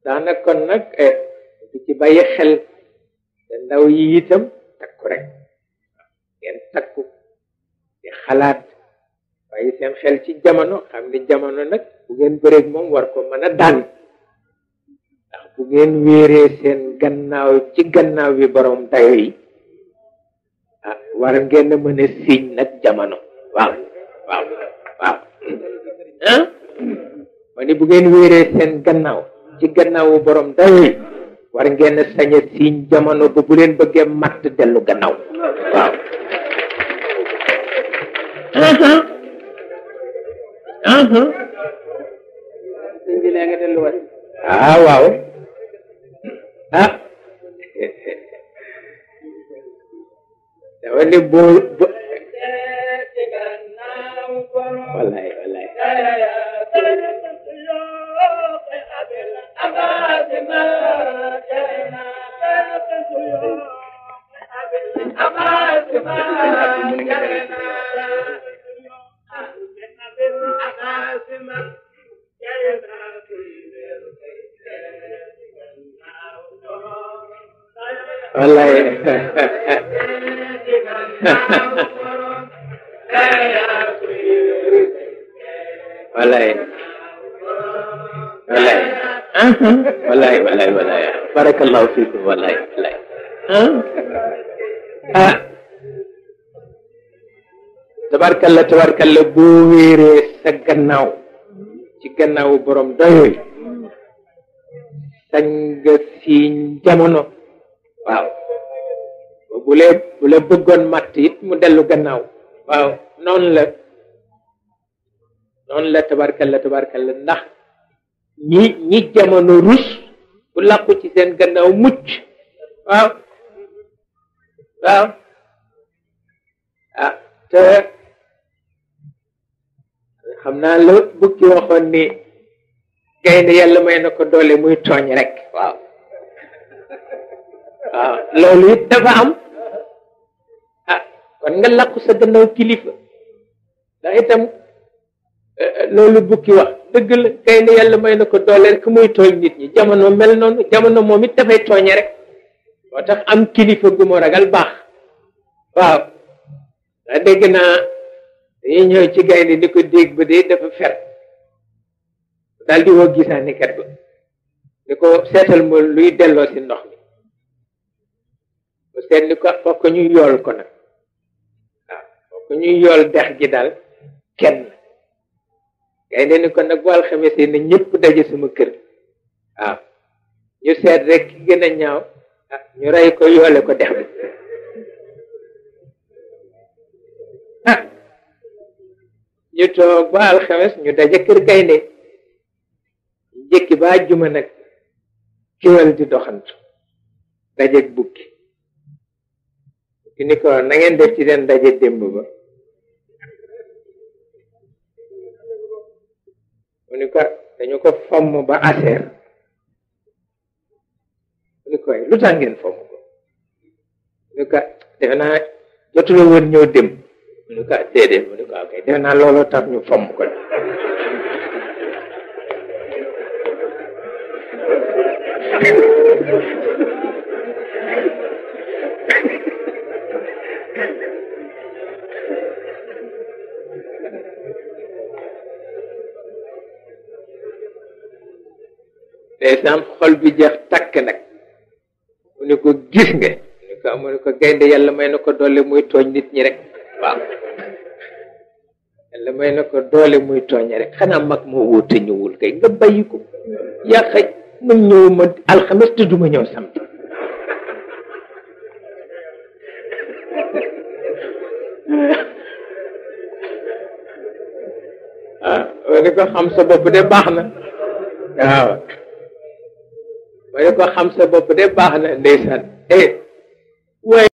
daanaka kon nag di ci bàyyi xel te ndaw yi itam takku rek ngeen takku di xalaat bàyyi seen xel ci jamono xam ni jamono nag bu ngeen bëreeg moom war ko mën a daan ndax bu ngeen wéeree seen gannaaw ci gannaaw bi borom dayo yi war ngeen a mën a siiñ nag jamono waaw waaw waaw ma ni bu ngeen wéeree seen gannaaw ci gannaawu borom dayo yi war ngeen a sañ a siiñ jamono ba bu leen bëggee matt dellu gannaaw waaw sëñ bi nee nga delluwaat waaw dama ne boo wallaay wallaay wallaay wallaay wallaay wallaay wallaay barakallahu fiikum wallaay wallaay tabarkalla boo wéeree sa gannaaw ci gannaawu borom doyoy sañ nga siiñ jamono waaw bu la bëggoon matt it mu dellu gannaaw waaw noonu la tabarkalla ndax ñi jamono rus bu làqu ci seen gannaaw mucc waaw te xam naa la bukki waxoon ni gaynde yàlla may na ko doole muy tooñ rek waaw loolu it dafa am kon nga làqu sa gannaaw kilifa ndax itam loolu bukki wax dëgg la gaynde yàlla may na ko doole rek muy tooñ nit ñi jamono mel noonu jamono moom it dafay tooñe rek moo tax am kilifa gu mu ragal baax waaw ndax dégg naa dañuy ñëw ci gaynde di ko dégg ba de dafa fer daal di woo gisaani kat ba di ko seetal ma luy delloo si ndox mi mu seet ni ko fokk ñu yool ko nag waaw fokk ñu yool dex gi daal kenn gaynde ni ko nag bu alxames yi na ñëpp daje sama kër waaw ñu seet rek ki gën a ñaaw ñu rey ko yoole ko dex bi ñu toog ba alxames ñu daje kër gaynde jëkki ba àjjuma nag kiwal di doxantu dajeeg bukki bukki ni ko na ngeen def ci seen daje démb ba mu ni ko dañu ko fomm ba aseer mu ni ko lu tax ngeen fomm ko mu ni ko defe naa jotula woon ñëw démb mu ni ko déedéet mu ni ko ok defe naa looloo tax ñu fomm ko ndeysaan xol bi jeex takk nag mu ni ko gis nga mu ni ko gaynde yàlla may na ko doole muy tooñ nit ñi rek waaw yàlla may na ko doole muy tooñ rek xanaa mag moo wóote ñëwul kay nga bàyyi ko yaa xëy ma ñëw ma alxames te duma ñëw samedi ma ni ko xam sa bopp de baax na waaw ma ni ko xam sa bopp de baax na ndeysaan waaye